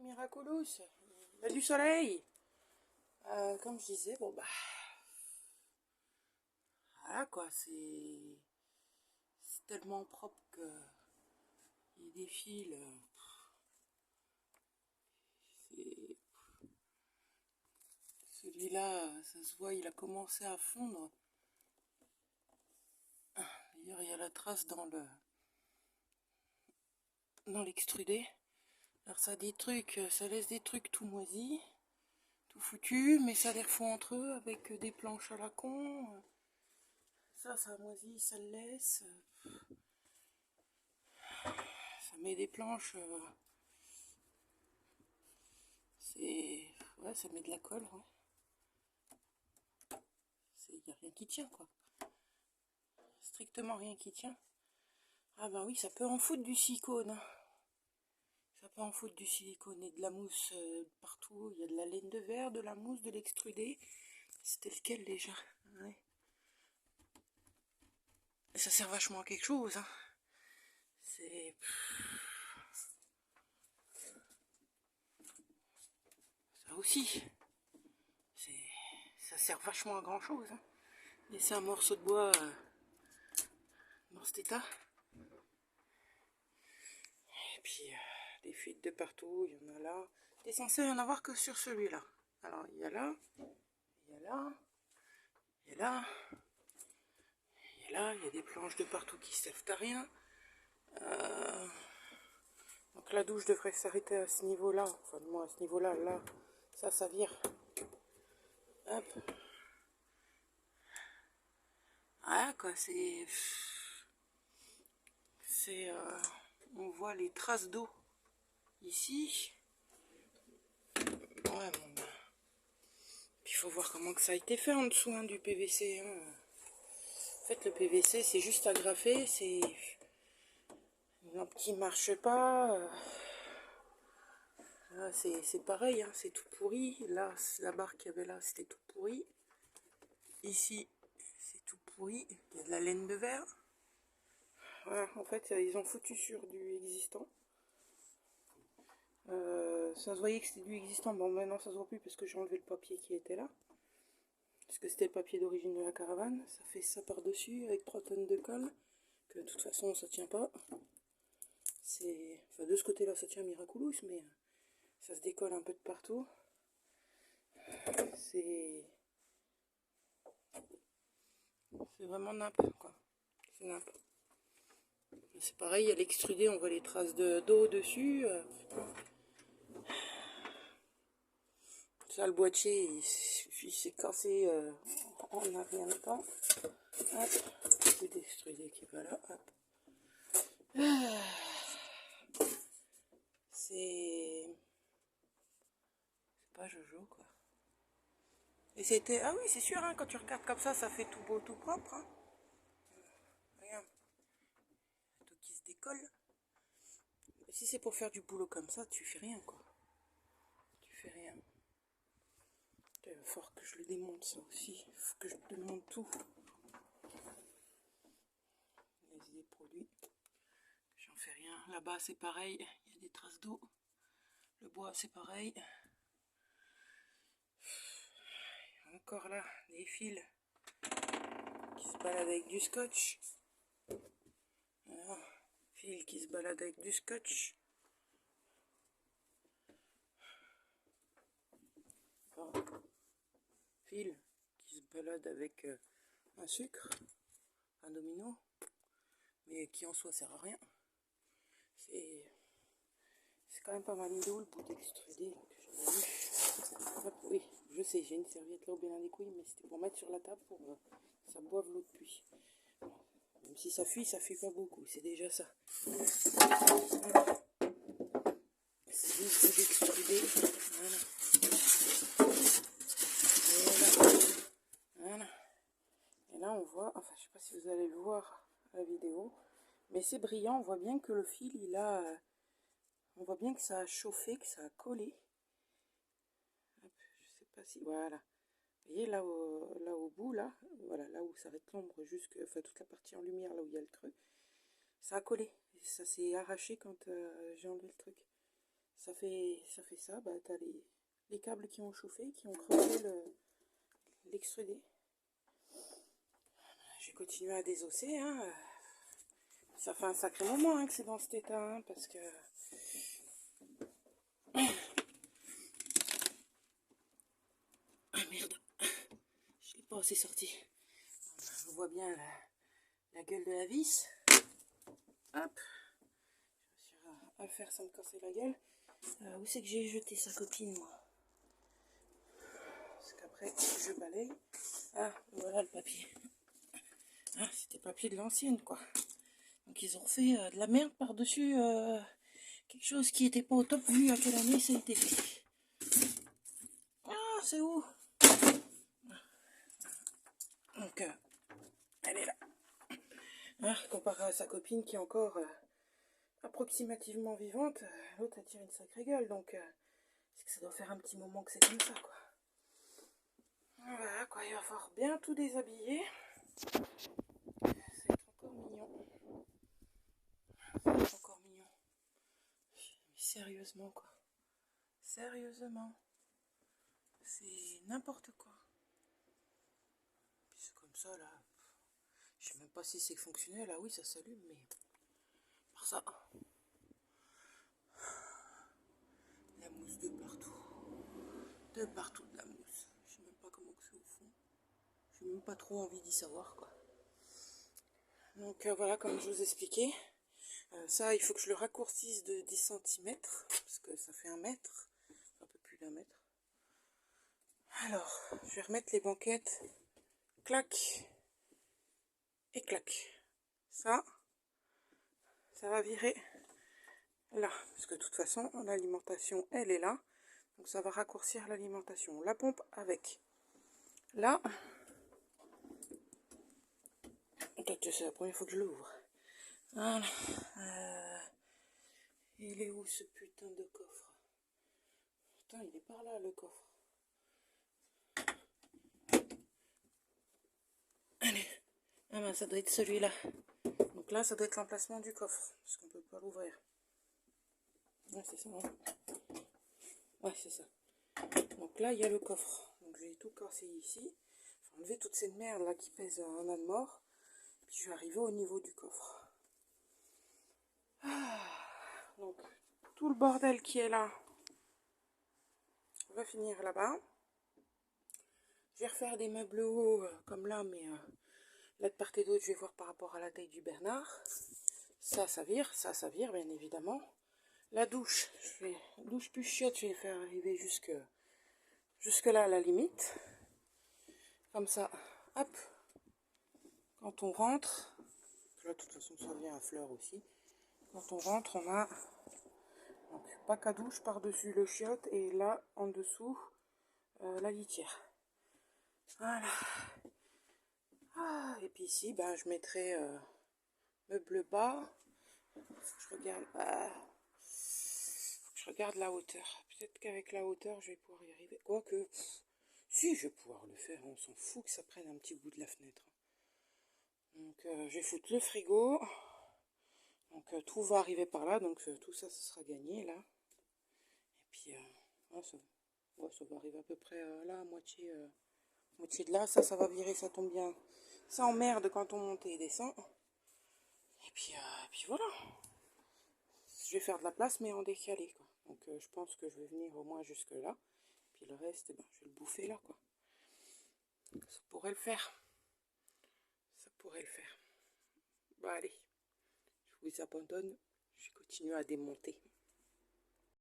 Miraculous, il y a du soleil. Comme je disais, bon bah voilà quoi, c'est tellement propre que il défile. C'est celui-là, ça se voit, il a commencé à fondre. D'ailleurs, il y a la trace dans l'extrudé. Alors ça a des trucs, ça laisse des trucs tout moisis, tout foutu, mais ça les refond entre eux avec des planches à la con. Ça moisit, ça le laisse. Ça met des planches. Ouais, ça met de la colle. Il n'y a rien qui tient, quoi. Strictement rien qui tient. Ah bah oui, ça peut en foutre du silicone. Ça peut en foutre du silicone et de la mousse partout. Il y a de la laine de verre, de la mousse, de l'extrudé. C'était lequel déjà? Ouais. Et ça sert vachement à quelque chose. Hein. C'est... Ça aussi. Ça sert vachement à grand chose. Hein. Laisser un morceau de bois dans cet état. Et puis des fuites de partout, il y en a là. Il est censé y en avoir que sur celui-là. Alors il y a là, il y a là, il y a là, il y a là, il y a des planches de partout qui servent à rien. Donc la douche devrait s'arrêter à ce niveau-là. Enfin moi à ce niveau-là, là, ça vire. Hop. Ah quoi, on voit les traces d'eau ici. Ouais, bon, ben. Puis il faut voir comment que ça a été fait en dessous hein, du PVC. Hein. En fait, le PVC, c'est juste agrafer, c'est une lampe qui marche pas. Là, c'est pareil, hein, c'est tout pourri. Là, la barre qu'il y avait là, c'était tout pourri. Ici, c'est tout pourri. Il y a de la laine de verre. Voilà, en fait, ils ont foutu sur du existant. Ça se voyait que c'était du existant. Bon, maintenant, ça se voit plus parce que j'ai enlevé le papier qui était là. Parce que c'était le papier d'origine de la caravane. Ça fait ça par-dessus avec 3 tonnes de colle. Que de toute façon, ça tient pas. Enfin, de ce côté-là, ça tient Miraculous, mais ça se décolle un peu de partout. C'est vraiment nappe, quoi. C'est nappe. C'est pareil, à l'extrudé, on voit les traces d'eau dessus. Ça, le boîtier, il s'est cassé en un rien de temps. Hop, le d'extrudé qui va là. Hop. C'est pas Jojo, quoi. Et c'était... Ah oui, c'est sûr, hein, quand tu regardes comme ça fait tout beau, tout propre. Hein. Regarde. Tout qui se décolle. Si c'est pour faire du boulot comme ça, tu fais rien, quoi. Tu fais rien. Il va falloir que je le démonte, ça aussi. Il faut que je démonte tout. Les produits. J'en fais rien. Là-bas, c'est pareil. Il y a des traces d'eau. Le bois, c'est pareil. Encore là, des fils qui se baladent avec du scotch. Voilà. Fils qui se baladent avec du scotch. Enfin, fil qui se baladent avec un sucre, un domino, mais qui en soi sert à rien. C'est quand même pas mal d'eau le bout d'extrudé que j'avais vu. Oui, je sais, j'ai une serviette là au Bénin des couilles, mais c'était pour mettre sur la table pour que ça boive l'eau de pluie. Même si ça fuit pas beaucoup, c'est déjà ça. C'est juste bout d'extrudé. Voilà. Voilà. Et là on voit, enfin je sais pas si vous allez le voir à la vidéo, mais c'est brillant, on voit bien que le fil il a... on voit bien que ça a chauffé, que ça a collé. Hop, je sais pas si... Voilà. Vous voyez là au bout, là, voilà, là où ça va être l'ombre, enfin toute la partie en lumière, là où il y a le creux, ça a collé. Et ça s'est arraché quand j'ai enlevé le truc. ça fait ça. Bah, t'as les câbles qui ont chauffé, qui ont creusé l'extrudé. J'ai continué à désosser. Hein. Ça fait un sacré moment hein, que c'est dans cet état. Hein, parce que... Ah merde. Je l'ai pas assez sorti. On voit bien la gueule de la vis. Hop. Je vais à le faire sans me casser la gueule. Où c'est que j'ai jeté sa copine, moi? Parce qu'après, je balaye. Ah, voilà le papier. Ah, c'était le papier de l'ancienne, quoi. Donc, ils ont refait de la merde par-dessus quelque chose qui n'était pas au top vu à quelle année ça a été fait. Ah, c'est où? Donc, elle est là. Ah, comparé à sa copine qui est encore approximativement vivante, l'autre a tiré une sacrée gueule. Donc, c'est que ça doit faire un petit moment que c'est comme ça, quoi. Voilà, quoi, il va falloir bien tout déshabiller. Ça va être encore mignon. Ça va être encore mignon. Mais sérieusement, quoi. Sérieusement. C'est n'importe quoi. Puis c'est comme ça, là. Je sais même pas si c'est fonctionnel. Ah oui, ça s'allume, mais... Par ça... La mousse de partout. De partout de la mousse. Je sais même pas comment que c'est au fond. J'ai même pas trop envie d'y savoir, quoi. Donc voilà, comme je vous expliquais, ça il faut que je le raccourcisse de 10 cm, parce que ça fait 1 mètre, un peu plus d'1 mètre. Alors, je vais remettre les banquettes, clac, et clac. Ça va virer là, parce que de toute façon, l'alimentation, elle est là, donc ça va raccourcir l'alimentation. La pompe avec. Là, peut-être c'est la première fois que je l'ouvre. Voilà. Il est où ce putain de coffre? Putain, il est par là le coffre. Allez. Ah ben ça doit être celui-là. Donc là, ça doit être l'emplacement du coffre, parce qu'on peut pas l'ouvrir. Ouais, c'est ça. Hein. Ouais, c'est ça. Donc là, il y a le coffre. Donc je vais tout casser ici. Je vais enlever toute cette merde là qui pèse un âne mort. Puis je vais arriver au niveau du coffre. Ah, donc tout le bordel qui est là va finir là-bas. Je vais refaire des meubles hauts comme là, mais là de part et d'autre, je vais voir par rapport à la taille du Bernard. Ça vire, ça vire bien évidemment. La douche, douche plus chiotte, je vais faire arriver jusque là à la limite. Comme ça, hop. Quand on rentre, là de toute façon ça vient à fleur aussi. Quand on rentre, on a donc bac à douche par-dessus le chiotte et là en dessous la litière. Voilà. Ah, et puis ici, ben, je mettrai meuble bas. Faut que je regarde. Faut que je regarde la hauteur. Peut-être qu'avec la hauteur, je vais pouvoir y arriver. Quoique, si, je vais pouvoir le faire. On s'en fout que ça prenne un petit bout de la fenêtre. Donc, je vais foutre le frigo. Donc, tout va arriver par là. Donc, tout ça, ça sera gagné, là. Et puis, ouais, ça va arriver à peu près là, à moitié de là. Ça va virer, ça tombe bien. Ça emmerde quand on monte et descend. Et puis voilà. Je vais faire de la place, mais en décalé, quoi. Donc, je pense que je vais venir au moins jusque là. Puis le reste, ben, je vais le bouffer là, quoi. Ça pourrait le faire. Ça pourrait le faire. Bah, allez. Je vous abandonne. Je continue à démonter.